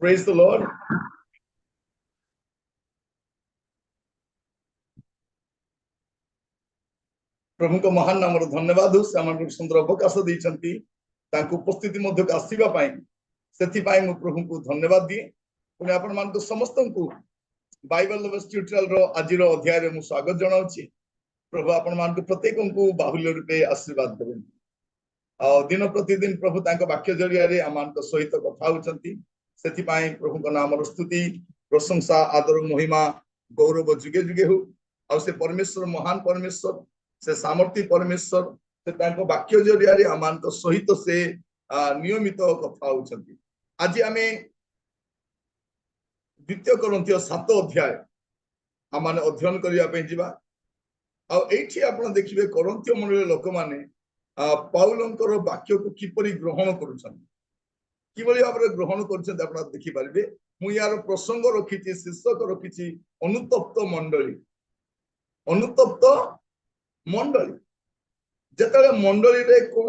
Praise the Lord. प्रभु को महान नाम धन्यवाद हो से आम सुंदर अवकाश देती उपस्थिति आसवा से प्रभु को धन्यवाद दिए पुणी आपण मान समस्त को बाइबल ट्यूटोरियल रो आज अध्याय में स्वागत जनाऊँ प्रभु आपण मान प्रत्येक को बाहुल्य रूपे आशीर्वाद देवे दिन प्रतिदिन प्रभु वाक्य जरिया आम सहित कथा होती प्रभु को नाम स्तुति प्रशंसा आदर महिमा गौरव जुगे जुगे हो आ से परमेश्वर महान परमेश्वर से सामर्थ्य परमेश्वर से वाक्य जरिया आम सहित से नियमित कथा होती आज आम द्वितीय कोरिन्थिय 7 अध्याय आम अध्ययन करने आप देखिए कोरिन्थिय मंडल लोक मैंने पाउलंकर वाक्य को किपरि ग्रहण करि भाव ग्रहण कर देखिपारे मु यार प्रसंग रखी शीर्षक रखी अनुतप्त मंडली जिते मंडली रे कौन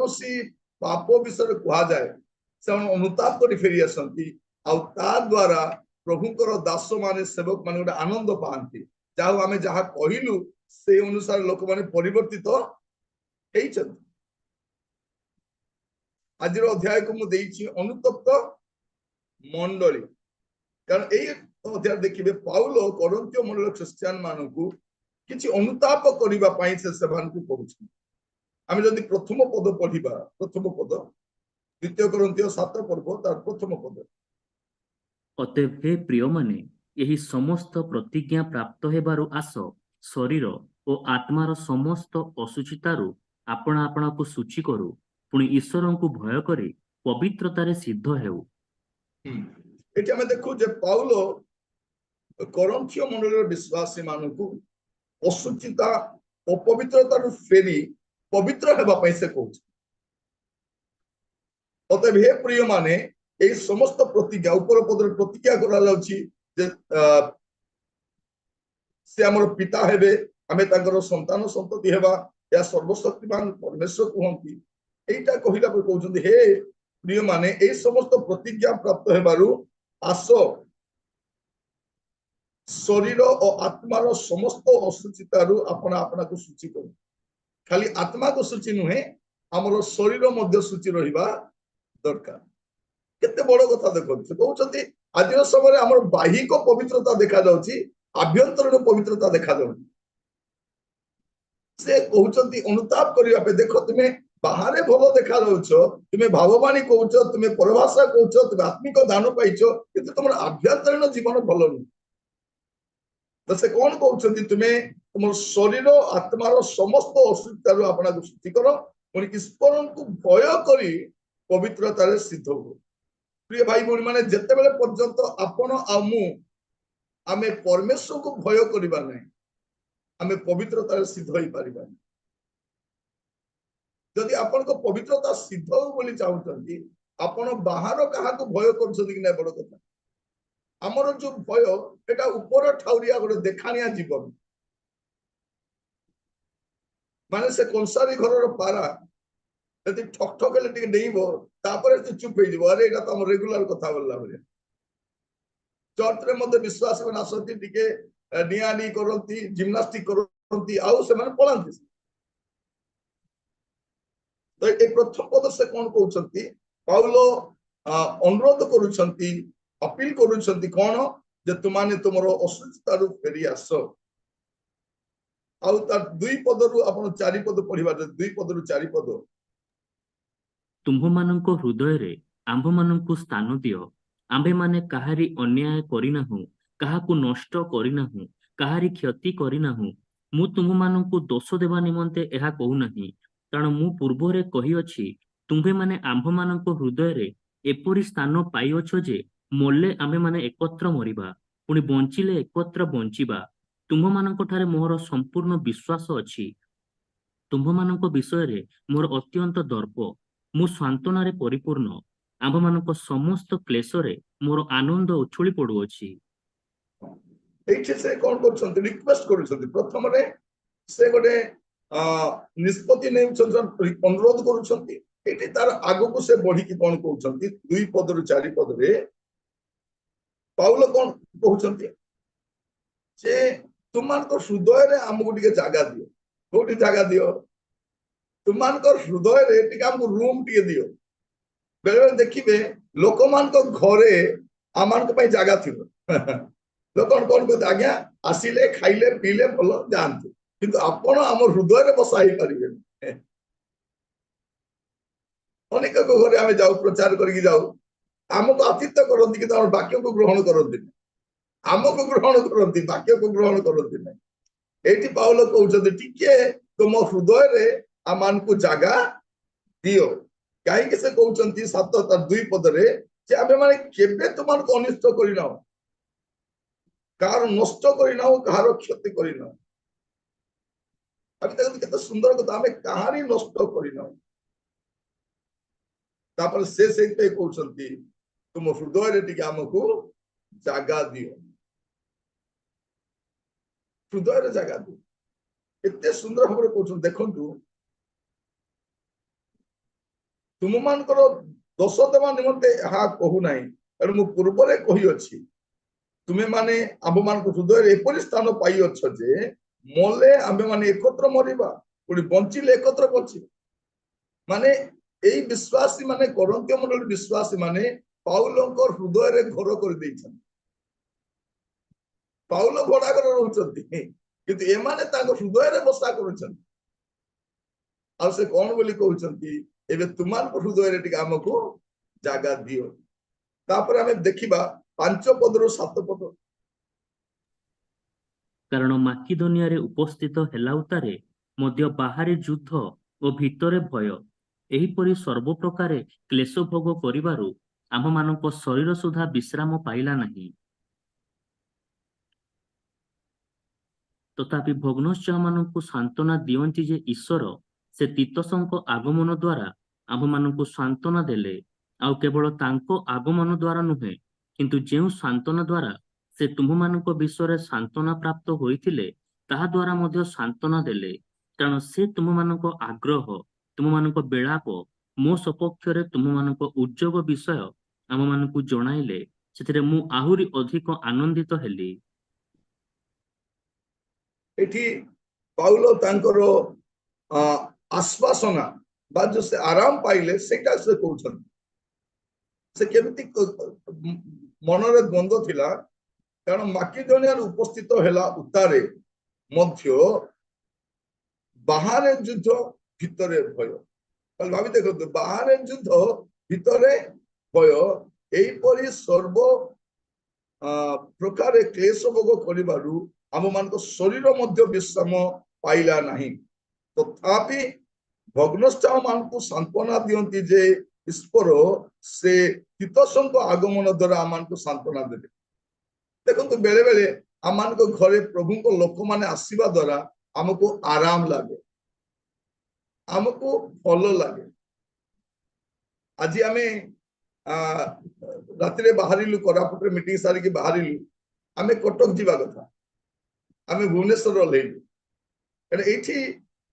पाप विषय कह जाए से अनुताप कर फेरी आसती द्वारा प्रभुकर दास माने सेवक माने गोटे आनंद पाती जहाँ आम जहाँ कहलु से अनुसार लोक मैंने परिवर्तित होती आज अध्याय को मुझे अनुतप्त मंडली कारण यही अध्याय देखिए पाउल कोरिन्थिय मंडल ख्रिस्टियान मान को किसी अनुताप करने से आम जदि प्रथम पद पढ़ा प्रथम पद द्वितीय कोरिन्थिय 7 पर्व तार प्रथम पद अतएव हे प्रिय माने यही समस्त प्रतिज्ञा प्राप्त हेबारु आस शरीर और आत्मार समस्त असुचितारु आपना आपना को सूची करू पुणी ईश्वर को भय करे पवित्रतारे सिद्ध हेउ एटी हमें देखो जे पाउल कोरिन्थिय मंडल विश्वासी मानकु असुचिता अपवित्रतारु फेरी पवित्र हेबा पई से कहू अतएव हे प्रिय माने এই সমস্ত প্রতিজ্ঞা উপর পদরে প্রতিজ্ঞা করা যাচ্ছে যে সে আমার পিতা হেবে আমি তাଙ୍କର সন্তান সন্ততি হেবা या सर्वशक्तिमान परमेश्वर कहती এইটা কহিলা পরে কହୁଛନ୍ତି हे প্রিয় মানে এই সমস্ত প্রতিজ্ঞা প্রাপ্ত হেবারু আস শরীর ও আত্মার সমস্ত অসুচিতারু আপনা আপনাকে সূচি করু খালি আত্মা को সূচি নুহে আমার শরীর মধ্য সূচি রহিবা দরকার केते बड़ कथा देखते कहते आज समय आम बाहिक पवित्रता देखा आभ्यंतरण पवित्रता देखा से कहते अनुताप करने देख तुम्हें बाहर भल देखा तुम्हें भाववाणी कौच तुम्हें परभाषा कौच तुम्हें आत्मिक दान पाइच कि तुम आभ्यंतरण जीवन भल नु तो से कौन कहते तुम्हें तुम शरीर आत्मार समस्त असुविधार अपना शुद्धि कर ईश्वर को भय कर पवित्रतार सिद्ध हो प्रिय भाई भौणी माने जिते बेले पर्यंत आपण आमे परमेश्वर को भय करिबा नै आमे पवित्रता सिद्ध होई परिबा जदि आपण को पवित्रता सिद्ध हो बोली चाहउछंती आपण बाहर कहा को भय करछंती कि नै बड़ कथा हमर जो भय एटा ऊपर ठाउरिया गोटे देखानिया जीवन माने से कंसारी घरर पारा यदि ठक ठक हेले डेइबो तापर चुप हो अरे ये तो रेगुलर कथा बोलला चर्च रे मध्य विश्वास में आसती टिके नियानी करती जिम्नास्टिक करती आउ से माने पळांती तो ए प्रथम पद से कोन कहउछंती पाउल अनुरोध करूछंती अपील करूछंती कोन जे तुमाने तुमरो असुचिता रु फेरी आसो आउ तार दुई पद रु आपण चारि पद पढिबा दुई पद रु चारि पद तुम्भ मानक हृदय रे आंभ मानक स्थान दियो आंभे माने काहारी अन्याय करिनाहु काहाकु नष्ट करिनाहु काहारी क्षति करिनाहु मु तुम्भ मानक दोष देवा निमंते एहा कहू नाही कारण मु पूर्व रे कहि अछि तुम्भे माने आंभ मानक हृदय रे एपरि स्थान पाइअछ जे मोल्ले आंभे माने एकत्र मरिबा पुनी बंचिले एकत्र बंचिबा तुम्भ मानक ठारे मोर संपूर्ण विश्वास अछि तुम्भ मानक विषय रे मोर अत्यंत दर्प मु सांत्वनारे परिपूर्ण आंभ मानक समस्त क्लेश रे मोर आनंद उछुली पड़ुअछि एठी से कोन करछन्ती रिक्वेस्ट करछन्ती प्रथम रे से गोटे निष्पत्ति नै अनुरोध करछन्ती एठी तार आगो को से बढ़ी कि कोन कहउछन्ती दुई पद रु चारि पद रे ପାଉଲ କଣ କହୁଛନ୍ତି ଯେ ତୁମମାନଙ୍କ ହୃଦୟରେ ଆମକୁ ଟିକେ ଜାଗା ଦିଅ। କୋଉଠି ଜାଗା ଦିଅ? ତୁମମାନଙ୍କ ହୃଦୟରେ ଟିକେ ଆମକୁ ରୁମ୍ ଟିକେ ଦିଅ। ବେଳେ ବେଳେ ଦେଖିବେ ଲୋକମାନଙ୍କ ଘରେ ଆମମାନଙ୍କ ପାଇଁ ଜାଗା ଥିବ। ଲୋକ କଣ କହନ୍ତି, ଆଜ୍ଞା ଆସିଲେ ଖାଇଲେ ପିଇଲେ ଭଲ ଯାଆନ୍ତୁ, କିନ୍ତୁ ଆପଣ ଆମ ହୃଦୟରେ ବସା ହେଇପାରିବେନି। ଅନେକ ଘରେ ଆମେ ଯାଉ, ପ୍ରଚାର କରିକି ଯାଉ, ଆମକୁ ଆତିଥ୍ୟ କରନ୍ତି କିନ୍ତୁ ଆମ ବାକ୍ୟକୁ ଗ୍ରହଣ କରନ୍ତିନି। ଆମକୁ ଗ୍ରହଣ କରନ୍ତି, ବାକ୍ୟକୁ ଗ୍ରହଣ କରନ୍ତି ନାହିଁ। ଏଇଠି ପାଉଲ କହୁଛନ୍ତି ଟିକେ ତୁମ ହୃଦୟରେ ଆମମାନଙ୍କୁ ଜାଗା ଦିଅ। କାହିଁକି ସେ କହୁଛନ୍ତି 7:2 ପଦରେ ଯେ ଆମେ ମାନେ କେବେ ତୁମମାନଙ୍କୁ ଅନିଷ୍ଟ କରିନାଉ, କାହାର ନଷ୍ଟ କରିନାଉ, କାହାର କ୍ଷତି କରିନାଉ। ଆମେ ଦେଖନ୍ତୁ କେତେ ସୁନ୍ଦର କଥା, ଆମେ କାହାରି ନଷ୍ଟ କରିନାଉ। ତାପରେ ସେ ସେଇଥିପାଇଁ କହୁଛନ୍ତି ତୁମ ହୃଦୟରେ ଟିକେ ଆମକୁ ଜାଗା ଦିଅ, ହୃଦୟରେ ଜାଗା ଦିଅ। ଏତେ ସୁନ୍ଦର ଭାବରେ କହୁଛନ୍ତି। ଦେଖନ୍ତୁ ତୁମମାନଙ୍କର ଦୋଷ ଦେବା ନିମନ୍ତେ ଏହା କହୁନାହିଁ, ତେଣୁ ମୁଁ ପୂର୍ବରେ କହିଅଛି ତୁମେ ମାନେ ଆମ୍ଭମାନଙ୍କ ହୃଦୟରେ ଏପରି ସ୍ଥାନ ପାଇଅଛ ଯେ ମଲେ ଆମ୍ଭେ ମାନେ ଏକତ୍ର ମରିବା, ପୁଣି ବଞ୍ଚିଲେ ଏକତ୍ର ବଞ୍ଚିବା। ମାନେ ଏଇ ବିଶ୍ୱାସୀ ମାନେ, କରନ୍ତୀୟ ମଣ୍ଡଳୀ ବିଶ୍ୱାସୀ ମାନେ ପାଉଲଙ୍କ ହୃଦୟରେ ଘର କରିଦେଇଛନ୍ତି। ପାଉଲ ଭଡା ଘର ରହୁଛନ୍ତି, କିନ୍ତୁ ଏମାନେ ତାଙ୍କ ହୃଦୟରେ ବସା କରୁଛନ୍ତି। ଆଉ ସେ କଣ ବୋଲି କହୁଛନ୍ତି, ଏବେ ତୁମମାନଙ୍କ ହୃଦୟରେ ଟିକେ ଆମକୁ ଜାଗା ଦିଅ। ତାପରେ ଆମେ ଦେଖିବା 5 ପଦରୁ 7 ପଦ। କାରଣ ମାକିଦୋନିଆରେ ଉପସ୍ଥିତ ହେଲାଉତାରେ ମଧ୍ୟ ବାହାରେ ଯୁଦ୍ଧ ଓ ଭିତରେ ଭୟ, ଏହିପରି ସର୍ବପ୍ରକାରେ କ୍ଲେଶ ଭୋଗ କରିବାରୁ ଆମ୍ଭମାନଙ୍କ ଶରୀର ସୁଦ୍ଧା ବିଶ୍ରାମ ପାଇଲା ନାହିଁ। ତଥାପି ଭଗ୍ନୋତ୍ସାହମାନଙ୍କୁ ସାନ୍ତ୍ୱନା ଦିଅନ୍ତି ଯେ ଈଶ୍ୱର ସେ ତିତସଙ୍କ ଆଗମନ ଦ୍ୱାରା ଆମ୍ଭମାନଙ୍କୁ ସାନ୍ତ୍ୱନା ଦେଲେ, ଆଉ କେବଳ ତାଙ୍କ ଆଗମନ ଦ୍ୱାରା ନୁହେଁ, କିନ୍ତୁ ଯେଉଁ ସାନ୍ତ୍ୱନା ଦ୍ୱାରା ସେ ତୁମ୍ଭମାନଙ୍କ ବିଷୟରେ ସାନ୍ତ୍ୱନା ପ୍ରାପ୍ତ ହୋଇଥିଲେ ତାହା ଦ୍ୱାରା ମଧ୍ୟ ସାନ୍ତ୍ୱନା ଦେଲେ। କାରଣ ସେ ତୁମମାନଙ୍କ ଆଗ୍ରହ, ତୁମମାନଙ୍କ ବିଳାପ, ମୋ ସପକ୍ଷରେ ତୁମମାନଙ୍କ ଉଦ୍ଯୋଗ ବିଷୟ ଆମମାନଙ୍କୁ ଜଣାଇଲେ, ସେଥିରେ ମୁଁ ଆହୁରି ଅଧିକ ଆନନ୍ଦିତ ହେଲି। ଏଠି ପାଉଲ ତାଙ୍କର ଆଶ୍ୱାସନା ବା ଯୋଉ ସେ ଆରାମ ପାଇଲେ ସେଇଟା ସେ କହୁଛନ୍ତି। ସେ କେମିତି ମନରେ ଦ୍ୱନ୍ଦ୍ୱ ଥିଲା, କାରଣ ମାକିଦୋନିଆରେ ଉପସ୍ଥିତ ହେଲା ଉତ୍ତାରେ ମଧ୍ୟ ବାହାରେ ଯୁଦ୍ଧ, ଭିତରେ ଭୟ। ଭାବି ଦେଖନ୍ତୁ, ବାହାରେ ଯୁଦ୍ଧ, ଭିତରେ ଭୟ, ଏହିପରି ସର୍ବ ପ୍ରକାରେ କ୍ଲେଶ ଭୋଗ କରିବାରୁ ଆମମାନଙ୍କ ଶରୀର ମଧ୍ୟ ବିଶ୍ରାମ ପାଇଲା ନାହିଁ। ତଥାପି ଭଗ୍ନୋତ୍ସାହ ମାନଙ୍କୁ ସାନ୍ତ୍ୱନା ଦିଅନ୍ତି ଯେ ଈଶ୍ୱର ସେ ତିତସଙ୍କ ଆଗମନ ଦ୍ୱାରା ଆମମାନଙ୍କୁ ସାନ୍ତ୍ୱନା ଦେଲେ। ଦେଖନ୍ତୁ ବେଳେ ବେଳେ ଆମମାନଙ୍କ ଘରେ ପ୍ରଭୁଙ୍କ ଲୋକମାନେ ଆସିବା ଦ୍ୱାରା ଆମକୁ ଆରାମ ଲାଗେ, ଆମକୁ ଭଲ ଲାଗେ। ଆଜି ଆମେ ରାତିରେ ବାହାରିଲୁ, କୋରାପୁଟରେ ମିଟିଂ ସାରିକି ବାହାରିଲୁ, ଆମେ କଟକ ଯିବା କଥା, ଆମେ ଭୁବନେଶ୍ୱର ଓହ୍ଲେଇଲୁ। ଏଇଠି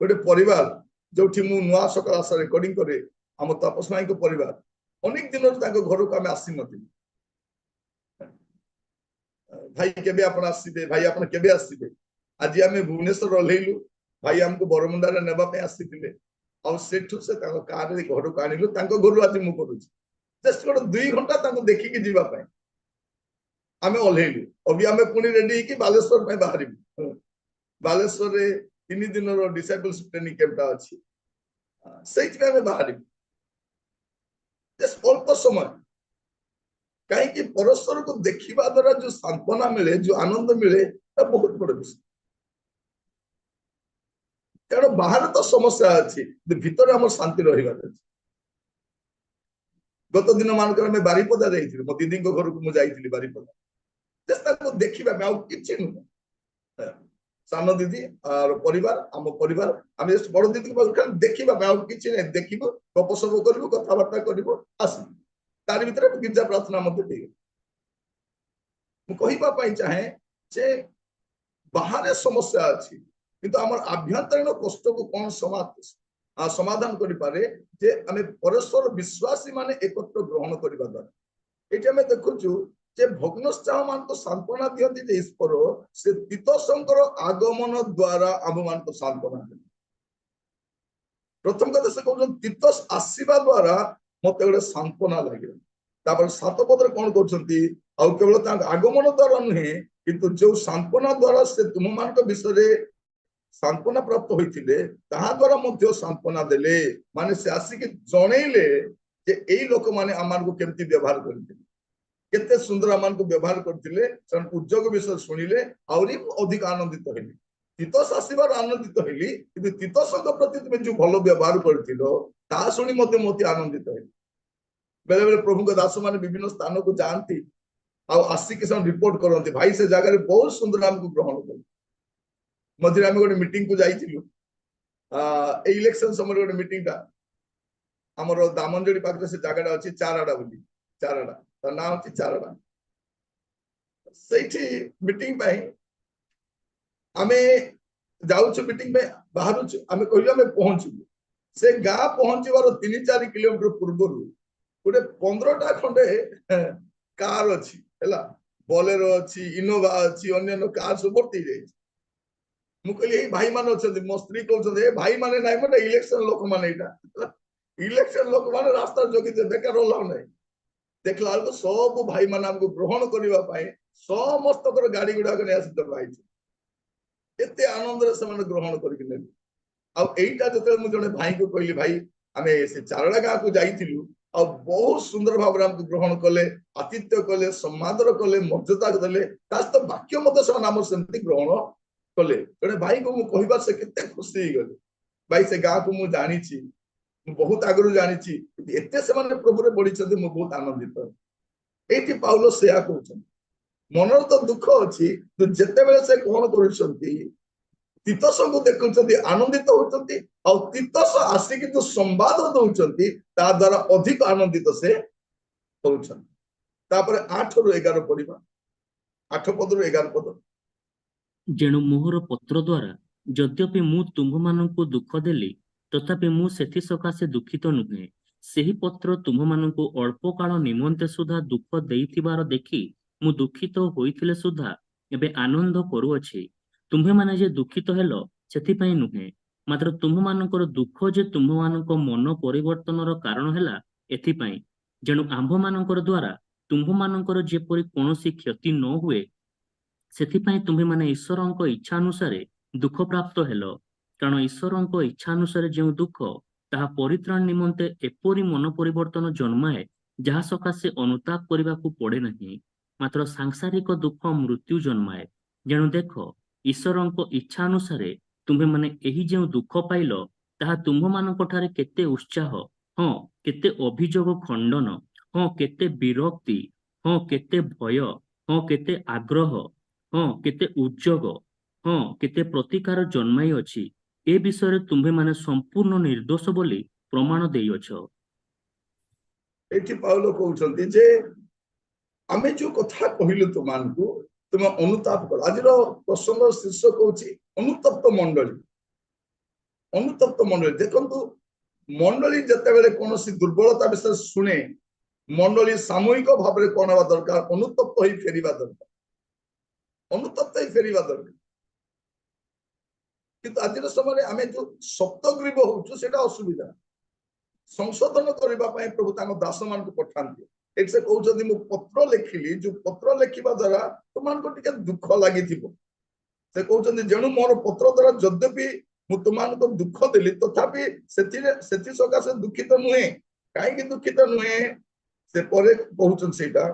ଗୋଟେ ପରିବାର ଯୋଉଠି ମୁଁ ନୂଆ ସକାଳ ଆଶା ରେକର୍ଡିଂ କରେ, ଆମ ତାପସ ଭାଇଙ୍କ ପରିବାର, ଅନେକ ଦିନରୁ ତାଙ୍କ ଘରକୁ ଆମେ ଆସିନଥିଲୁ। ଭାଇ କେବେ ଆପଣ ଆସିବେ, ଭାଇ ଆପଣ କେବେ ଆସିବେ? ଆଜି ଆମେ ଭୁବନେଶ୍ୱର ଓହ୍ଲେଇଲୁ, ଭାଇ ଆମକୁ ବରମୁଣ୍ଡାରେ ନେବା ପାଇଁ ଆସିଥିଲେ, ଆଉ ସେଠୁ ସେ ତାଙ୍କ କାରରେ ଘରକୁ ଆଣିଲୁ। ତାଙ୍କ ଘରୁ ଆଜି ମୁଁ କରୁଛି, ଜଷ୍ଟ ଗୋଟେ 2 ଘଣ୍ଟା ତାଙ୍କୁ ଦେଖିକି ଯିବା ପାଇଁ ଆମେ ଓହ୍ଲେଇଲୁ। ଅବି ଆମେ ପୁଣି ରେଡି ହେଇକି ବାଲେଶ୍ୱର ପାଇଁ ବାହାରିବୁ। ବାଲେଶ୍ୱରରେ 3 ଦିନର ଡିସାଇପଲ୍ସ ଟ୍ରେନିଂ କ୍ୟାମ୍ପଟା ଅଛି, ସେଇଥିପାଇଁ ଆମେ ବାହାରିବୁ। ଅଳ୍ପ ସମୟ, କାହିଁକି ପରସ୍ପରକୁ ଦେଖିବା ଦ୍ୱାରା ଯୋଉ ସାନ୍ତ୍ୱନା ମିଳେ, ଯୋଉ ଆନନ୍ଦ ମିଳେ, ତା ବହୁତ ବଡ ବିଷୟ। କାରଣ ବାହାରେ ତ ସମସ୍ୟା ଅଛି, ଭିତରେ ଆମର ଶାନ୍ତି ରହିବାର ଅଛି। ଗତ ଦିନ ମାନଙ୍କରେ ଆମେ ବାରିପଦା ଯାଇଥିଲୁ, ମୋ ଦିଦିଙ୍କ ଘରକୁ ମୁଁ ଯାଇଥିଲି ବାରିପଦା। ତାକୁ ଦେଖିବା ପାଇଁ ଆଉ କିଛି ନୁହେଁ, ସାନ ଦିଦି ପରିବାର, ଆମ ପରିବାର, ଆମେ ବଡ ଦିଦିଙ୍କ ଦେଖିବା ପାଇଁ ଆଉ କିଛି ନାହିଁ। ଦେଖିବୁ, ଗପସପ କରିବୁ, କଥାବାର୍ତ୍ତା କରିବୁ, ଆସିବୁ। ତାରି ଭିତରେ ଗିର୍ଜା ପ୍ରାର୍ଥନା ମଧ୍ୟ ହେଇଗଲା। ମୁଁ କହିବା ପାଇଁ ଚାହେଁ ଯେ ବାହାରେ ସମସ୍ୟା ଅଛି, କିନ୍ତୁ ଆମର ଆଭ୍ୟନ୍ତରୀଣ କଷ୍ଟକୁ କଣ ସମାଧାନ କରିପାରେ ଯେ ଆମେ ପରସ୍ପର ବିଶ୍ୱାସୀ ମାନେ ଏକତ୍ର ଗ୍ରହଣ କରିବା ଦ୍ୱାରା। ଏଠି ଆମେ ଦେଖୁଛୁ ଯେ ଭଗ୍ନସ୍ଥାନ ମାନଙ୍କୁ ସାନ୍ତ୍ୱନା ଦିଅନ୍ତି ଯେ ଈଶ୍ୱର ସେ ତିତସଙ୍କର ଆଗମନ ଦ୍ୱାରା ଆମମାନଙ୍କୁ ସାନ୍ତ୍ୱନା ଦେଲେ। ପ୍ରଥମ କଥା ସେ କହୁଛନ୍ତି ତିତସ ଆସିବା ଦ୍ୱାରା ମତେ ଗୋଟେ ସାନ୍ତ୍ୱନା ଲାଗିଲା। ତାପରେ 7 ପଦରେ କଣ କରୁଛନ୍ତି, ଆଉ କେବଳ ତାଙ୍କ ଆଗମନ ଦ୍ୱାରା ନୁହେଁ କିନ୍ତୁ ଯୋଉ ସାନ୍ତ୍ୱନା ଦ୍ୱାରା ସେ ତୁମମାନଙ୍କ ବିଷୟରେ ସାନ୍ତ୍ୱନା ପ୍ରାପ୍ତ ହୋଇଥିଲେ ତାହା ଦ୍ୱାରା ମଧ୍ୟ ସାନ୍ତ୍ୱନା ଦେଲେ। ମାନେ ସେ ଆସିକି ଜଣେଇଲେ ଯେ ଏଇ ଲୋକମାନେ ଆମମାନଙ୍କୁ କେମିତି ବ୍ୟବହାର କରିଥିଲେ, କେତେ ସୁନ୍ଦର ଆମମାନଙ୍କୁ ବ୍ୟବହାର କରିଥିଲେ। ସେମାନେ ଉଦ୍యోଗ ବିଷୟ ଶୁଣିଲେ ଆହୁରି ଅଧିକ ଆନନ୍ଦିତ ହେଲେ। ତିତସ ଆସିବାର ଆନନ୍ଦିତ ହେଲି, କିନ୍ତୁ ତିତସଙ୍କ ପ୍ରତି ତୁମେ ଯୋଉ ଭଲ ବ୍ୟବହାର କରିଥିଲ ତାହା ଶୁଣି ମତେ ଆନନ୍ଦିତ ହେଲି। ବେଳେ ବେଳେ ପ୍ରଭୁଙ୍କ ଦାସ ମାନେ ବିଭିନ୍ନ ସ୍ଥାନକୁ ଯାଆନ୍ତି ଆଉ ଆସିକି ସେମାନେ ରିପୋର୍ଟ କରନ୍ତି, ଭାଇ ସେ ଜାଗାରେ ବହୁତ ସୁନ୍ଦର ଆମକୁ ଗ୍ରହଣ କଲେ। ମଝିରେ ଆମେ ଗୋଟେ ମିଟିଂ କୁ ଯାଇଥିଲୁ, ଏଇ ଇଲେକ୍ସନ ସମୟରେ ଗୋଟେ ମିଟିଂ ଟା ଆମର ଦାମନଯୋଡ଼ି ପାଖରେ ସେ ଜାଗାଟା ଅଛି ଚାରାଡା ବୋଲି, ଚାରାଡା ତା ନାଁ ଅଛି ଚାରାଡା। ସେଇଠି ମିଟିଂ ପାଇଁ ଆମେ ଯାଉଛୁ, ମିଟିଂ ପାଇଁ ବାହାରୁଛୁ, ଆମେ କହିଲୁ ଆମେ ପହଞ୍ଚିବୁ। ସେ ଗାଁ ପହଞ୍ଚିବାର 3-4 କିଲୋମିଟର ପୂର୍ବରୁ ଗୋଟେ 15ଟା ଖଣ୍ଡେ କାର ଅଛି ହେଲା, ବୋଲେରୋ ଅଛି, ଇନୋଭା ଅଛି, ଅନ୍ୟାନ୍ୟ କାର ସବୁ ଭର୍ତ୍ତି ହେଇଯାଇଛି। ମୁଁ କହିଲି ଏଇ ଭାଇ ମାନେ ଅଛନ୍ତି, ମୋ ସ୍ତ୍ରୀ କହୁଛନ୍ତି ଏ ଭାଇ ମାନେ ନାଇଁ ମାନେ ଇଲେକ୍ସନ ଲୋକମାନେ, ଏଇଟା ଇଲେକ୍ସନ ଲୋକମାନେ ରାସ୍ତାରେ ଜଗିଥିବେ, ବେକାର ଓହ୍ଲାଉ ନାହିଁ। ଦେଖିଲା ବେଳକୁ ସବୁ ଭାଇ ମାନେ ଆମକୁ ଗ୍ରହଣ କରିବା ପାଇଁ ସମସ୍ତଙ୍କର ଗାଡି ଗୁଡାକ ନେଇ ଆସି ଜମା ହେଇଛି। ଏତେ ଆନନ୍ଦରେ ସେମାନେ ଗ୍ରହଣ କରିକି ନେଲେ। ଆଉ ଏଇଟା ଯେତେବେଳେ ମୁଁ ଜଣେ ଭାଇଙ୍କୁ କହିଲି, ଭାଇ ଆମେ ସେ ଚାରଳା ଗାଁକୁ ଯାଇଥିଲୁ ଆଉ ବହୁତ ସୁନ୍ଦର ଭାବରେ ଆମକୁ ଗ୍ରହଣ କଲେ, ଆତିଥ୍ୟ କଲେ, ସମ୍ମାଦର କଲେ, ମର୍ଯ୍ୟାଦା ଦେଲେ, ତା ସହିତ ବାକ୍ୟ ମଧ୍ୟ ସେମାନେ ଆମର ସେମିତି ଗ୍ରହଣ କଲେ। ଜଣେ ଭାଇଙ୍କୁ ମୁଁ କହିବା ସେ କେତେ ଖୁସି ହେଇଗଲେ। ଭାଇ ସେ ଗାଁକୁ ମୁଁ ଜାଣିଛି, ମୁଁ ବହୁତ ଆଗରୁ ଜାଣିଛି, ଏତେ ସେମାନେ ପ୍ରଭୁରେ ବଢିଛନ୍ତି, ମୁଁ ବହୁତ ଆନନ୍ଦିତ। ଏଇଠି ପାଉଲ ସେୟା କହୁଛନ୍ତି, ମନର ତ ଦୁଃଖ ଅଛି, ଯେତେବେଳେ ସେ କଣ କରୁଛନ୍ତି, ତିତସଙ୍କୁ ଦେଖୁଛନ୍ତି, ଆନନ୍ଦିତ ହଉଛନ୍ତି, ଆଉ ତିତସ ଆସିକି ଯୋଉ ସମ୍ବାଦ ଦଉଛନ୍ତି ତା ଦ୍ୱାରା ଅଧିକ ଆନନ୍ଦିତ ସେ ହଉଛନ୍ତି। ତାପରେ 8ରୁ 11 ପଢିବା, 8 ପଦରୁ 11 ପଦ। ଯେଣୁ ମୋହର ପତ୍ର ଦ୍ୱାରା ଯଦ୍ୟପି ମୁଁ ତୁମ୍ଭମାନଙ୍କୁ ଦୁଃଖ ଦେଲି, ତଥାପି ମୁଁ ସେଥି ସକାଶେ ଦୁଃଖିତ ନୁହେଁ। ସେହି ପତ୍ର ତୁମ୍ଭମାନଙ୍କୁ ଅଳ୍ପ କାଳ ନିମନ୍ତେ ସୁଦ୍ଧା ଦୁଃଖ ଦେଇଥିବାର ଦେଖି ମୁଁ ଦୁଃଖିତ ହୋଇଥିଲେ ସୁଦ୍ଧା ଏବେ ଆନନ୍ଦ କରୁଅଛି। ତୁମ୍ଭେମାନେ ଯେ ଦୁଃଖିତ ହେଲ ସେଥିପାଇଁ ନୁହେଁ, ମାତ୍ର ତୁମ୍ଭମାନଙ୍କର ଦୁଃଖ ଯେ ତୁମ୍ଭମାନଙ୍କ ମନ ପରିବର୍ତ୍ତନର କାରଣ ହେଲା ଏଥିପାଇଁ, ଯେଣୁ ଆମ୍ଭମାନଙ୍କର ଦ୍ୱାରା ତୁମ୍ଭମାନଙ୍କର ଯେପରି କୌଣସି କ୍ଷତି ନ ହୁଏ ସେଥିପାଇଁ ତୁମ୍ଭେମାନେ ଈଶ୍ୱରଙ୍କ ଇଚ୍ଛା ଅନୁସାରେ ଦୁଃଖ ପ୍ରାପ୍ତ ହେଲ। କାରଣ ଈଶ୍ୱରଙ୍କ ଇଚ୍ଛା ଅନୁସାରେ ଯେଉଁ ଦୁଃଖ ତାହା ପରିତ୍ରାଣ ନିମନ୍ତେ ଏପରି ମନ ପରିବର୍ତ୍ତନ ଜନ୍ମାଏ ଯାହା ସକାଶେ ଅନୁତାପ କରିବାକୁ ପଡେ ନାହିଁ, ମାତ୍ର ସାଂସାରିକ ଦୁଃଖ ମୃତ୍ୟୁ ଜନ୍ମାଏ। ଯେଣୁ ଦେଖ, ଈଶ୍ୱରଙ୍କ ଇଚ୍ଛା ଅନୁସାରେ ତୁମ୍ଭେମାନେ ଏହି ଯେଉଁ ଦୁଃଖ ପାଇଲ ତାହା ତୁମ୍ଭମାନଙ୍କ ଠାରେ କେତେ ଉତ୍ସାହ, ହଁ କେତେ ଅଭିଯୋଗ ଖଣ୍ଡନ, ହଁ କେତେ ବିରକ୍ତି, ହଁ କେତେ ଭୟ, ହଁ କେତେ ଆଗ୍ରହ, ହଁ କେତେ ଉଦ୍ଯୋଗ, ହଁ କେତେ ପ୍ରତିକାର ଜନ୍ମାଇ ଅଛି। ଏ ବିଷୟରେ ତୁମ୍ଭେମାନେ ସମ୍ପୂର୍ଣ୍ଣ ନିର୍ଦ୍ଦୋଷ ବୋଲି ପ୍ରମାଣ ଦେଇଅଛ। ଏଠି ପାଉଲ କହୁଛନ୍ତି ଯେ ଆମେ ଯୋଉ କଥା କହିଲୁ ତୁମମାନଙ୍କୁ, ତୁମେ ଅନୁତାପ କର। ଆଜିର ପ୍ରସଙ୍ଗ ଶୀର୍ଷକ ହଉଛି ଅନୁତପ୍ତ ମଣ୍ଡଳୀ। ଅନୁତପ୍ତ ମଣ୍ଡଳୀ, ଦେଖନ୍ତୁ ମଣ୍ଡଳୀ ଯେତେବେଳେ କୌଣସି ଦୁର୍ବଳତା ବିଷୟରେ ଶୁଣେ, ମଣ୍ଡଳୀ ସାମୂହିକ ଭାବରେ କଣ ହେବା ଦରକାର, ଅନୁତପ୍ତ ହେଇ ଫେରିବା ଦରକାର, ଅନୁତପ୍ତ ହେଇ ଫେରିବା ଦରକାର। କିନ୍ତୁ ଆଜିର ସମୟରେ ଆମେ ଯୋଉ ସପ୍ତଗ୍ରୀବ ହଉଛୁ ସେଟା ଅସୁବିଧା। ସଂଶୋଧନ କରିବା ପାଇଁ ପ୍ରଭୁ ତାଙ୍କ ଦାସ ମାନଙ୍କୁ ପଠାନ୍ତି। ଏଠି ସେ କହୁଛନ୍ତି ମୁଁ ପତ୍ର ଲେଖିଲି, ଯୋଉ ପତ୍ର ଲେଖିବା ଦ୍ୱାରା ତୁମମାନଙ୍କୁ ଟିକେ ଦୁଃଖ ଲାଗିଥିବ। ସେ କହୁଛନ୍ତି ଯେଣୁ ମୋର ପତ୍ର ଦ୍ୱାରା ଯଦ୍ୟପି ମୁଁ ତୁମମାନଙ୍କୁ ଦୁଃଖ ଦେଲି, ତଥାପି ସେଥି ସକାଶେ ଦୁଃଖିତ ନୁହେଁ। କାହିଁକି ଦୁଃଖିତ ନୁହେଁ ସେ ପରେ କହୁଛନ୍ତି ସେଇଟା,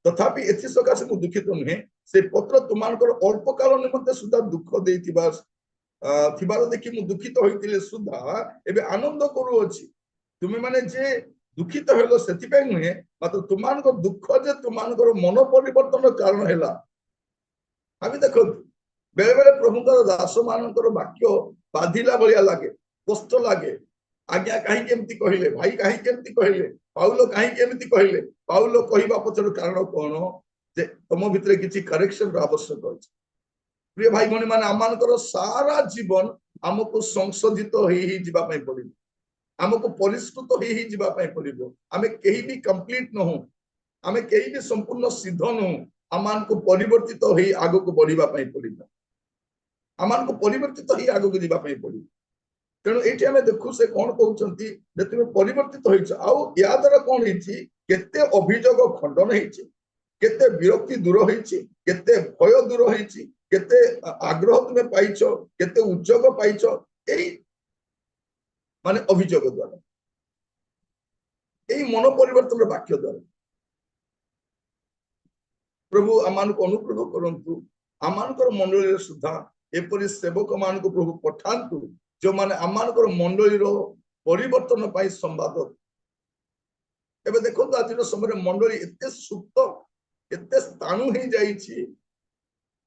ତଥାପି ଏଥି ସକାଶେ ମୁଁ ଦୁଃଖିତ ନୁହେଁ, ସେ ପତ୍ର ତୁମମାନଙ୍କର ଅଳ୍ପ କାଳ ନିମନ୍ତେ ସୁଦ୍ଧା ଦୁଃଖ ଥିବାର ଦେଖି ମୁଁ ଦୁଃଖିତ ହୋଇଥିଲେ ସୁଦ୍ଧା ଏବେ ଆନନ୍ଦ କରୁଅଛି। ତୁମେ ମାନେ ଯେ ଦୁଃଖିତ ହେଲ ସେଥିପାଇଁ ନୁହେଁ, ମାତ୍ର ତୁମମାନଙ୍କ ଦୁଃଖ ଯେ ତୁମମାନଙ୍କର ମନ ପରିବର୍ତ୍ତନ କାରଣ ହେଲା। ଆମେ ଦେଖନ୍ତୁ ବେଳେ ବେଳେ ପ୍ରଭୁଙ୍କର ଦାସ ମାନଙ୍କର ବାକ୍ୟ ବାଧିଲା ଭଳିଆ ଲାଗେ, କଷ୍ଟ ଲାଗେ। ଆଜ୍ଞା କାହିଁକି ଏମିତି କହିଲେ, ଭାଇ କାହିଁକି ଏମିତି କହିଲେ, ପାଉଲ କାହିଁକି ଏମିତି କହିଲେ। ପାଉଲ କହିବା ପଛର କାରଣ କଣ, ଯେ ତମ ଭିତରେ କିଛି କରେକ୍ସନ ର ଆବଶ୍ୟକ ଅଛି। ପ୍ରିୟ ଭାଇ ଭଉଣୀ ମାନେ, ଆମମାନଙ୍କର ସାରା ଜୀବନ ଆମକୁ ସଂଶୋଧିତ ହେଇ ଯିବା ପାଇଁ ପଡିବ, ଆମକୁ ପରିଷ୍କୃତ ହେଇ ଯିବା ପାଇଁ ପଡିବ। ଆମେ କେହି ବି କମ୍ପ୍ଲିଟ ନହୁ, आमे केही भी संपूर्ण सिद्ध नु आमान को परिवर्तित होई आगो को बढ़िबा पई पड़िबा आमान को परिवर्तित होई आगो को जीवा पई पड़िबा तेणु एठी आमे देखु से कोन कहउचंती जे तुमे परिवर्तित होइछ आउ या द्वारा कोन हिची केते अभियोग खंडन हिची केते विरक्ति दूर होइछि केते भय दूर होइछि केते आग्रह तुमे पाइछो केते उद्योग पाइछो एई माने अभियोग द्वारा एई मन परिवर्तन वाक्य द्वारा प्रभु आमान को अनुग्रह करंतु आमान को मंडली सुधा एपरि सेवक मान को प्रभु पठांतु जो माने आमान को मंडली रो परिवर्तन पाई संवाद एबे देखो आज समय मंडली एते सुप्त एते स्थाणु ही जाइछि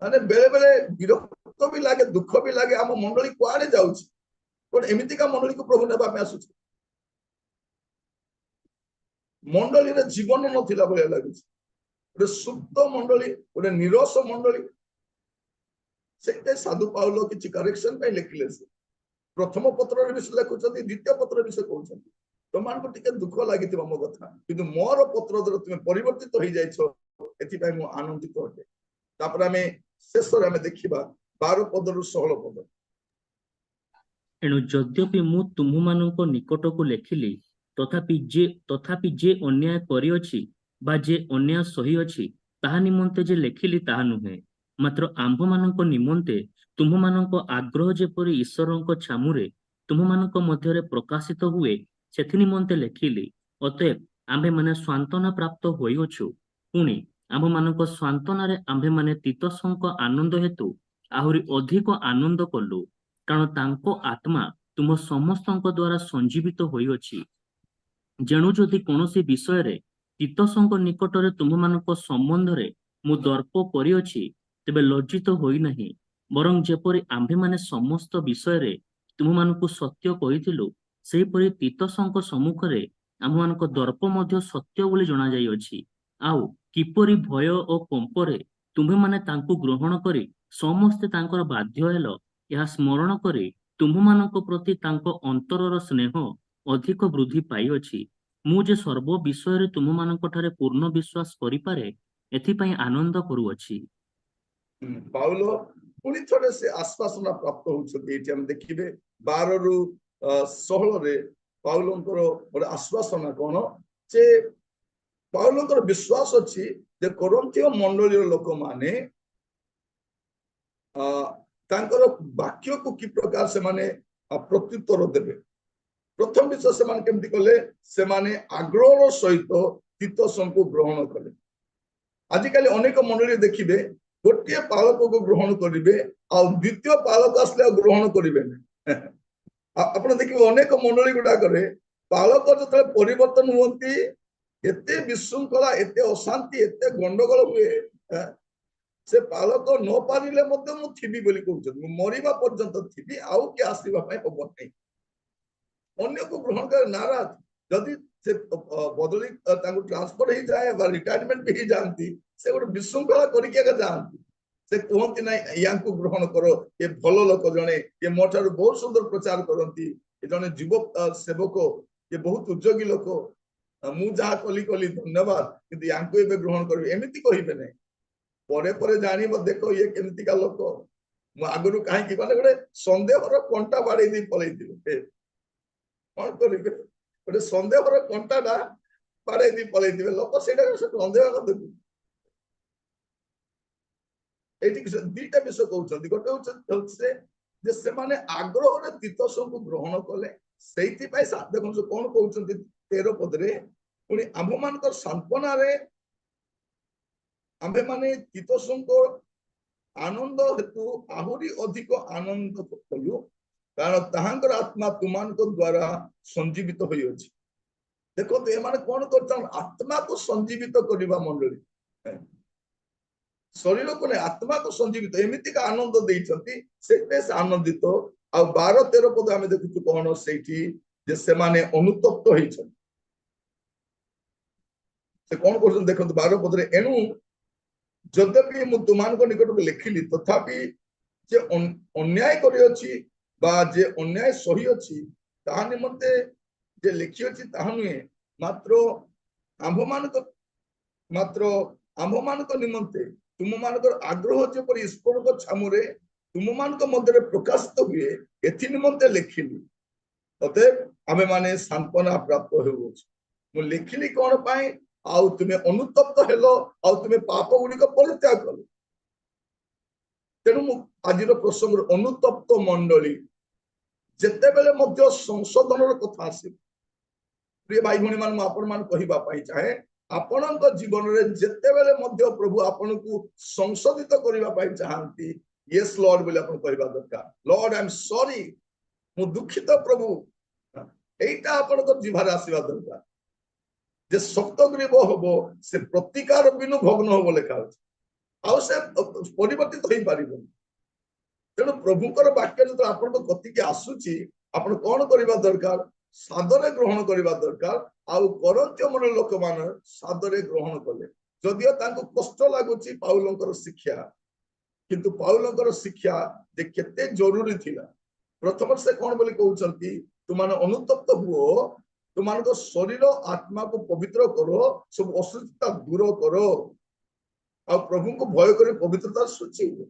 माने बेले बेले विरक्त भी लागे दुख भी लागे आम मंडली कुआडे जाउछि कोन एमितिका मंडली को प्रभु नेबा में आसुछि मंडली रे जीवन नथिला बोले लागुछि गोटे सुप्त मंडली गोटे निरस मंडली से साधु पाउलो किछि करेक्शन पे लिखले से प्रथम पत्र रे विषय लिखुछथि द्वितीय पत्र विषय कहउछथि तमान को टिके दुख लागितिबा मो कथा किंतु मोर पत्र द्वारा तुमे परिवर्तित होई जाइछो एथि पई मो आनंदित होते तापर हमें शेष रे हमें देखिबा 12 पद रु 16 पद एणु यद्यपि मु तुम्हमानଙ୍କ ନିକଟକୁ ଲେଖିଲି ତଥାପି ଯେ ଅନ୍ୟାୟ କରିଅଛି ବା ଯେ ଅନ୍ୟାୟ ସହିଅଛି ତାହା ନିମନ୍ତେ ଯେ ଲେଖିଲି ତାହା ନୁହେଁ ମାତ୍ର ଆମ୍ଭମାନଙ୍କ ନିମନ୍ତେ ତୁମମାନଙ୍କ ଆଗ୍ରହ ଯେପରି ଈଶ୍ୱରଙ୍କ ଛାମୁରେ ତୁମମାନଙ୍କ ମଧ୍ୟରେ ପ୍ରକାଶିତ ହୁଏ ସେଥି ନିମନ୍ତେ ଲେଖିଲି ଅତଏବ ଆମ୍ଭେମାନେ ସାନ୍ତ୍ୱନା ପ୍ରାପ୍ତ ହୋଇଅଛୁ ପୁଣି ଆମ୍ଭମାନଙ୍କ ସାନ୍ତ୍ୱନାରେ ଆମ୍ଭେମାନେ ତିତସଙ୍କ ଆନନ୍ଦ ହେତୁ ଆହୁରି ଅଧିକ ଆନନ୍ଦ କଲୁ କାରଣ ତାଙ୍କ ଆତ୍ମା ତୁମ ସମସ୍ତଙ୍କ ଦ୍ୱାରା ସଞ୍ଜୀବିତ ହୋଇଅଛି ଯେଣୁ ଯଦି କୌଣସି ବିଷୟରେ ତିତସଙ୍କ ନିକଟରେ ତୁମମାନଙ୍କ ସମ୍ବନ୍ଧରେ ମୁଁ ଦର୍ପ କରିଅଛି ତେବେ ଲଜ୍ଜିତ ହୋଇନାହିଁ ବରଂ ଯେପରି ଆମ୍ଭେମାନେ ସମସ୍ତ ବିଷୟରେ ତୁମମାନଙ୍କୁ ସତ୍ୟ କହିଥିଲୁ ସେହିପରି ତିତସଙ୍କ ସମ୍ମୁଖରେ ଆମ୍ଭମାନଙ୍କ ଦର୍ପ ମଧ୍ୟ ସତ୍ୟ ବୋଲି ଜଣାଯାଇଅଛି ଆଉ କିପରି ଭୟ ଓ କମ୍ପରେ ତୁମ୍ଭେମାନେ ତାଙ୍କୁ ଗ୍ରହଣ କରି ସମସ୍ତେ ତାଙ୍କର ବାଧ୍ୟ ହେଲ ଏହା ସ୍ମରଣ କରି ତୁମମାନଙ୍କ ପ୍ରତି ତାଙ୍କ ଅନ୍ତରର ସ୍ନେହ ଅଧିକ ବୃଦ୍ଧି ପାଇଅଛି ମୁଁ ଯେ ସର୍ବ ବିଷୟରେ ତୁମମାନଙ୍କ ଠାରେ ପୂର୍ଣ୍ଣ ବିଶ୍ୱାସ କରିପାରେ ଏଥିପାଇଁ ଆନନ୍ଦ କରୁଅଛି पाउलो पुणी थोड़े से आश्वासना प्राप्त होउछथि एठी हम देखिबे 12 रु 16 रे पाउलोंकर गोटे आश्वासना कोन जे पाउलोंकर विश्वास अछि जे कोरिन्थीय मंडलीर लोक माने तांकर वाक्य को कि प्रकार से माने प्रत्युत्तर देबे प्रथम विषय से माने केमति कले से माने आग्रहर सहित तीतसंको ग्रहण कले आजिकाली अनेक मंडली देखिबे गोटे पालक को ग्रहण करेंगे आ द्वितीय पालक आसले ग्रहण करेंगे आप देखिए अनेक मंडली गुड़ा करे पालक जो परिवर्तन हुंती एते विशृंखला एते अशांति एते गंडगोल हुए से पालक न पारिले मध्य मु थिबी बोली कहउछन मरिबा पर्यंत थिबी आउ के आसीबा पय होबो नै अन्य को ग्रहण कर नाराज जदि से बदली तांको ट्रांसफर ही जाए बा रिटायरमेंट भी जानती से गोटे विशृंखला करके जानती से कहती ना या ग्रहण करो ये भल लोक जड़े ये मो ठार बहुत सुंदर प्रचार करती जड़े युवक सेवक ये बहुत उद्योगी लोक मु जहाँ कली कली धन्यवाद किंतु या ग्रहण कर एमती कहे ना परे परे जान देख ये केमतिका लोक मु आगु कहीं माने गोटे सन्देहर कंटा बाड़े दी पलि कौन करेंगे गोटे सन्देहर कंटा बाड़े दी पलि लोक से सन्देह दुईटा विषय कहते गोटे जे से माने आग्रह रे तीतस को ग्रहण कले देखो कौन कहते 13 पदरे पुणी आम मान सांत्वना आम्भे माने तीतस आनंद हेतु आहुरी अधिक आनंद कलु कारण ताहांकर आत्मा तुमान द्वारा संजीवित होई अछि देखो तो ये माने कौन करता आत्मा को संजीवित करवा मंडली शरीर को नहीं आत्मा को संजीवित एमती का आनंद देइछंती से आनंदित आ 12-13 पद आमे देखु कौन सेठी जे से माने अनुतप्त होइछन से कौन करछन देखो 12 पद रे एनु यद्यपि मु तुमान को निकट को लिखिली तथापि जे अन्याय करि अछि बा जे अन्याय सही अछि ता निमंते जे लिखि अछि ता नुहे मात्र आंभ मान ମାତ୍ର ଆମ୍ଭମାନଙ୍କ ନିମନ୍ତେ ତୁମମାନଙ୍କର ଆଗ୍ରହ ଯେପରି ଈଶ୍ୱରଙ୍କ ଛାମୁରେ ତୁମମାନଙ୍କ ମଧ୍ୟରେ ପ୍ରକାଶିତ ହୁଏ ଏଥି ନିମନ୍ତେ ଲେଖିଲି। ଅତଏବ ଆମେମାନେ ସାନ୍ତ୍ୱନା ପ୍ରାପ୍ତ ହେଉଅଛୁ। ମୁଁ ଲେଖିଲି କଣ ପାଇଁ? ଆଉ ତୁମେ ଅନୁତପ୍ତ ହେଲ, ଆଉ ତୁମେ ପାପ ଗୁଡିକ ପରିତ୍ୟାଗ କଲ। ତେଣୁ ମୁଁ ଆଜିର ପ୍ରସଙ୍ଗରେ ଅନୁତପ୍ତ ମଣ୍ଡଳୀ ଯେତେବେଳେ ମଧ୍ୟ ସଂଶୋଧନର କଥା ଆସେ, ପ୍ରିୟ ଭାଇ ଭଉଣୀ ମାନେ ମୁଁ ଆପଣମାନଙ୍କୁ କହିବା ପାଇଁ ଚାହେଁ, ଆପଣଙ୍କ ଜୀବନରେ ଯେତେବେଳେ ମଧ୍ୟ ପ୍ରଭୁ ଆପଣଙ୍କୁ ସଂଶୋଧିତ କରିବା ପାଇଁ ଚାହାନ୍ତି, ୟେସ୍ ଲର୍ଡ ବୋଲି ଆପଣ କହିବା ଦରକାର। ଲର୍ଡ ଆଇ ଏମ୍ ସରି, ମୁଁ ଦୁଃଖିତ ପ୍ରଭୁ, এইটা ଆପଣଙ୍କ ଜିଭାରେ ଆସିବା ଦରକାର। ଯେ ଶକ୍ତ ଗ୍ରୀବ ହବ ସେ ପ୍ରତିକାର ବିନୁ ଭଗ୍ନ ହବ ଲେଖା ଅଛି, ଆଉ ସେ ପରିବର୍ତ୍ତିତ ହେଇପାରିବନି। ତେଣୁ ପ୍ରଭୁଙ୍କର ବାକ୍ୟ ଯେତେବେଳେ ଆପଣଙ୍କ ଗତିକି ଆସୁଛି, ଆପଣ କଣ କରିବା ଦରକାର? ସାଦରେ ଗ୍ରହଣ କରିବା ଦରକାର। ଆଉ କରନ୍ତୀୟ ମଣ୍ଡଳୀ ଲୋକମାନେ ସାଦରେ ଗ୍ରହଣ କଲେ, ଯଦିଓ ତାଙ୍କୁ କଷ୍ଟ ଲାଗୁଛି ପାଉଲଙ୍କର ଶିକ୍ଷା, କିନ୍ତୁ ପାଉଲଙ୍କର ଶିକ୍ଷା ଯେ କେତେ ଜରୁରୀ ଥିଲା। ପ୍ରଥମରେ ସେ କଣ ବୋଲି କହୁଛନ୍ତି? ତୁମାନେ ଅନୁତପ୍ତ ହୁଅ, ତୁମାନଙ୍କ ଶରୀର ଆତ୍ମାକୁ ପବିତ୍ର କର, ସବୁ ଅଶୁଦ୍ଧତା ଦୂର କର, ଆଉ ପ୍ରଭୁଙ୍କୁ ଭୟ କରି ପବିତ୍ରତା ସୂଚି ହୁଏ।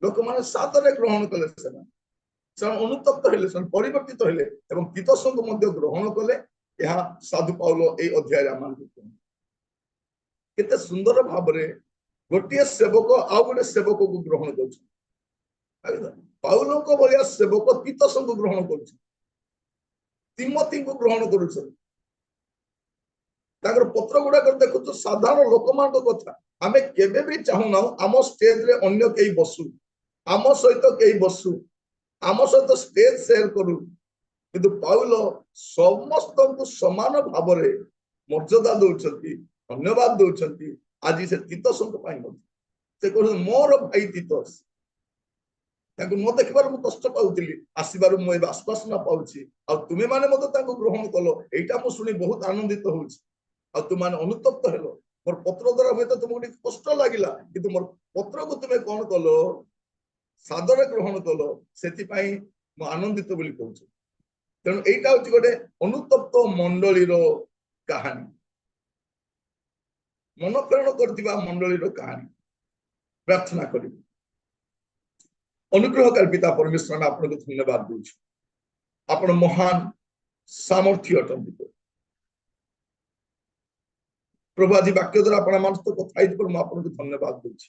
ଲୋକମାନେ ସାଦରେ ଗ୍ରହଣ କଲେ, ସେମାନେ ଅନୁତପ୍ତ ହେଲେ, ସେମାନେ ପରିବର୍ତ୍ତିତ ହେଲେ ଏବଂ ତିତସଙ୍କୁ ମଧ୍ୟ ଗ୍ରହଣ କଲେ। ଏହା ସାଧୁ ପାଉଲ ଏଇ ଅଧ୍ୟାୟରେ ଆମମାନଙ୍କୁ କେତେ ସୁନ୍ଦର ଭାବରେ ଗୋଟିଏ ସେବକ ଆଉ ଗୋଟେ ସେବକକୁ ଗ୍ରହଣ କରୁଛନ୍ତି। ପାଉଲଙ୍କ ଭଳିଆ ସେବକ ତିତସଙ୍କୁ ଗ୍ରହଣ କରୁଛନ୍ତି, ତିମୋଥୀଙ୍କୁ ଗ୍ରହଣ କରୁଛନ୍ତି। ତାଙ୍କର ପତ୍ର ଗୁଡାକ ଦେଖୁଛୁ ସାଧାରଣ ଲୋକମାନଙ୍କ କଥା। ଆମେ କେବେ ବି ଚାହୁଁନାହୁଁ ଆମ ଷ୍ଟେଜରେ ଅନ୍ୟ କେହି ବସୁ, ଆମ ସହିତ କେହି ବସୁ, ଆମ ସହିତ ଷ୍ଟେଜ ସେୟାର କରୁ, କିନ୍ତୁ ପାଉଲ ସମସ୍ତଙ୍କୁ ସମାନ ଭାବରେ ମର୍ଯ୍ୟାଦା ଦଉଛନ୍ତି, ଧନ୍ୟବାଦ ଦଉଛନ୍ତି। ଆଜି ସେ ତିତସଙ୍କ ପାଇଁ ମଧ୍ୟ ସେ କହୁଛନ୍ତି ମୋର ଭାଇ ତିତସ, ତାଙ୍କୁ ନ ଦେଖିବାରୁ ମୁଁ କଷ୍ଟ ପାଉଥିଲି, ଆସିବାରୁ ମୁଁ ଏବେ ଆଶ୍ୱାସନା ପାଉଛି, ଆଉ ତୁମେ ମାନେ ମଧ୍ୟ ତାଙ୍କୁ ଗ୍ରହଣ କଲ, ଏଇଟା ମୁଁ ଶୁଣି ବହୁତ ଆନନ୍ଦିତ ହଉଛି। ଆଉ ତୁମେ ଅନୁତପ୍ତ ହେଲ, ମୋର ପତ୍ର ଦ୍ୱାରା ହୁଏତ ତୁମକୁ ଟିକେ କଷ୍ଟ ଲାଗିଲା, କିନ୍ତୁ ମୋର ପତ୍ରକୁ ତୁମେ କଣ କଲ? ସାଦରେ ଗ୍ରହଣ କଲ, ସେଥିପାଇଁ ମୁଁ ଆନନ୍ଦିତ ବୋଲି କହୁଛି। ତେଣୁ ଏଇଟା ହଉଛି ଗୋଟେ ଅନୁତପ୍ତ ମଣ୍ଡଳୀର କାହାଣୀ, ମନ ପ୍ରେରଣ କରିଥିବା ମଣ୍ଡଳୀର କାହାଣୀ। ପ୍ରାର୍ଥନା କରିବି। ଅନୁଗ୍ରହକାରୀ ପିତା ପରମେଶ୍ୱର, ଆମେ ଆପଣଙ୍କୁ ଧନ୍ୟବାଦ ଦଉଛୁ। ଆପଣ ମହାନ ସାମର୍ଥ୍ୟ ଅଟନ୍ତି ପ୍ରଭୁ। ଆଜି ବାକ୍ୟ ଦ୍ୱାରା ଆପଣ ଆମ ସହିତ କଥା ହେଇଥିବାରୁ ମୁଁ ଆପଣଙ୍କୁ ଧନ୍ୟବାଦ ଦଉଛି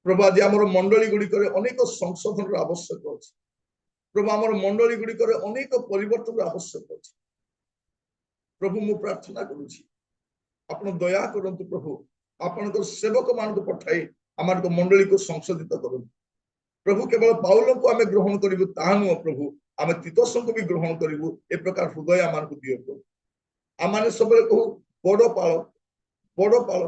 ପ୍ରଭୁ। ଆଜି ଆମର ମଣ୍ଡଳୀ ଗୁଡିକରେ ଅନେକ ସଂଶୋଧନର ଆବଶ୍ୟକ ଅଛି ପ୍ରଭୁ। ଆମର ମଣ୍ଡଳୀ ଗୁଡିକରେ ଅନେକ ପରିବର୍ତ୍ତନର ଆବଶ୍ୟକ ଅଛି ପ୍ରଭୁ। ମୁଁ ପ୍ରାର୍ଥନା କରୁଛି ଆପଣ ଦୟା କରନ୍ତୁ ପ୍ରଭୁ, ଆପଣଙ୍କ ସେବକ ମାନଙ୍କୁ ପଠାଇ ଆମମାନଙ୍କ ମଣ୍ଡଳୀକୁ ସଂଶୋଧିତ କରନ୍ତୁ ପ୍ରଭୁ। କେବଳ ପାଉଲଙ୍କୁ ଆମେ ଗ୍ରହଣ କରିବୁ ତାହା ନୁହଁ ପ୍ରଭୁ, ଆମେ ତିତସଙ୍କୁ ବି ଗ୍ରହଣ କରିବୁ, ଏ ପ୍ରକାର ହୃଦୟ ଆମମାନଙ୍କୁ ଦିଅ ପ୍ରଭୁ। ଆମମାନେ ସବୁବେଳେ କହୁ ବଡ ପାଳ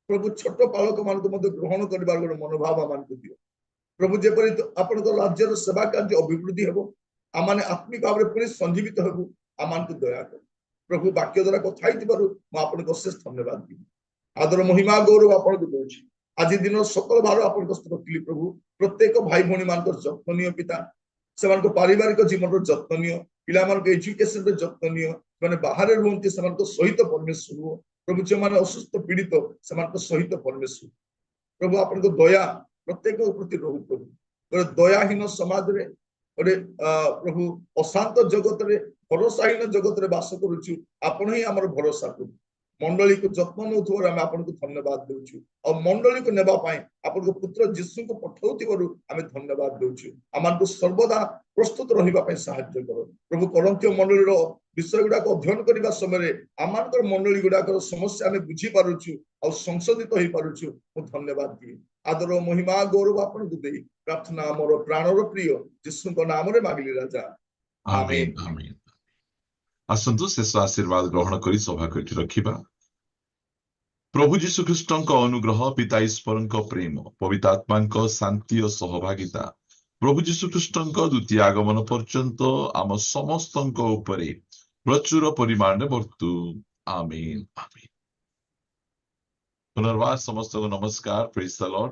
ପ୍ରଭୁ, ଛୋଟ ପାଳକ ମାନଙ୍କୁ ମଧ୍ୟ ଗ୍ରହଣ କରିବାର ଗୋଟେ ମନୋଭାବ ଆମମାନଙ୍କୁ ଦିଅ ପ୍ରଭୁ। ଯେପରି ଆପଣଙ୍କ ରାଜ୍ୟର ସେବା କାର୍ଯ୍ୟ ଅଭିବୃଦ୍ଧି ହେବ, ଆମମାନେ ଆତ୍ମିକ ଭାବରେ ପୁଣି ସଞ୍ଜୀବିତ ହେବୁ, ଆମମାନଙ୍କୁ ଦୟା କର ପ୍ରଭୁ। ବାକ୍ୟ ଦ୍ୱାରା କଥା ହେଇଥିବାରୁ ମୁଁ ଆପଣଙ୍କୁ ଅଶେଷ ଧନ୍ୟବାଦ ଦିବି। ଆଦର ମହିମା ଗୌରବ ଆପଣଙ୍କୁ ଦଉଛି। ଆଜି ଦିନ ସକଳ ଭାର ଆପଣଙ୍କ ସ୍ତର ରଖିଲି ପ୍ରଭୁ। ପ୍ରତ୍ୟେକ ଭାଇ ଭଉଣୀ ମାନଙ୍କର ଯତ୍ନ ନିଅ ପିତା, ସେମାନଙ୍କ ପାରିବାରିକ ଜୀବନର ଯତ୍ନ ନିଅ, ପିଲାମାନଙ୍କ ଏଜୁକେସନର ଯତ୍ନ ନିଅ, ସେମାନେ ବାହାରେ ରୁହନ୍ତି ସେମାନଙ୍କ ସହିତ ପରମେଶ୍ୱର ରୁହ ପ୍ରଭୁ। ଯେଉଁମାନେ ଅସୁସ୍ଥ ପୀଡ଼ିତ ସେମାନଙ୍କ ସହିତ ପରମେଶ୍ୱର ପ୍ରଭୁ। ଆପଣଙ୍କ ଦୟା ପ୍ରତ୍ୟେକ ପ୍ରତି ରହୁ ପ୍ରଭୁ। ଗୋଟେ ଦୟାହୀନ ସମାଜରେ, ଗୋଟେ ପ୍ରଭୁ ଅଶାନ୍ତ ଜଗତରେ, ଭରସାହୀନ ଜଗତରେ ବାସ କରୁଛୁ, ଆପଣ ହିଁ ଆମର ଭରସା ପ୍ରଭୁ। ମଣ୍ଡଳୀକୁ ଯତ୍ନ ନେଉଥିବାରୁ ଆମେ ଆପଣଙ୍କୁ ଧନ୍ୟବାଦ ଦେଉଛୁ, ଆଉ ମଣ୍ଡଳୀକୁ ନେବା ପାଇଁ ଆପଣଙ୍କ ପୁତ୍ର ଯୀଶୁଙ୍କୁ ପଠାଉଥିବାରୁ ଆମେ ଧନ୍ୟବାଦ ଦେଉଛୁ। ଆମମାନଙ୍କୁ ସର୍ବଦା ପ୍ରସ୍ତୁତ ରହିବା ପାଇଁ ସାହାଯ୍ୟ କର ପ୍ରଭୁ। କରନ୍ତୀୟ ମଣ୍ଡଳୀର ବିଷୟ ଗୁଡାକ ଅଧ୍ୟୟନ କରିବା ସମୟରେ ଆମମାନଙ୍କର ମଣ୍ଡଳୀ ଗୁଡାକର ସମସ୍ୟା ଆମେ ବୁଝିପାରୁଛୁ ଆଉ ସଂଶୋଧିତ ହେଇପାରୁଛୁ। ମୁଁ ଧନ୍ୟବାଦ ଦିଏ। ଆଦର ମହିମା ଗୌରବ ଆପଣଙ୍କୁ ଦେଇ ପ୍ରାର୍ଥନା ଆମର ପ୍ରାଣର ପ୍ରିୟ ଯୀଶୁଙ୍କ ନାମରେ ମାଗିଲି ରାଜା, ଆମେନ୍ ଆମେନ୍। ଆସନ୍ତୁ ଶେଷ ଆଶୀର୍ବାଦ ଗ୍ରହଣ କରି ସଭାକୁ ଏଠି ରଖିବା। ପ୍ରଭୁ ଯୀଶୁ ଖ୍ରୀଷ୍ଟଙ୍କ ଅନୁଗ୍ରହ, ପିତା ଈଶ୍ୱରଙ୍କ ପ୍ରେମ, ପବିତ୍ର ଆତ୍ମାଙ୍କ ଶାନ୍ତି ଓ ସହଭାଗିତା ପ୍ରଭୁ ଯୀଶୁ ଖ୍ରୀଷ୍ଟଙ୍କ ଦ୍ୱିତୀୟ ଆଗମନ ପର୍ଯ୍ୟନ୍ତ ଆମ ସମସ୍ତଙ୍କ ଉପରେ ପ୍ରଚୁର ପରିମାଣରେ ବର୍ତ୍ତୁ। ଆମେନ୍ ଆମେନ୍। ପୁନର୍ବାର ସମସ୍ତଙ୍କୁ ନମସ୍କାର। ପ୍ରେଜ୍ ଦ ଲର୍ଡ।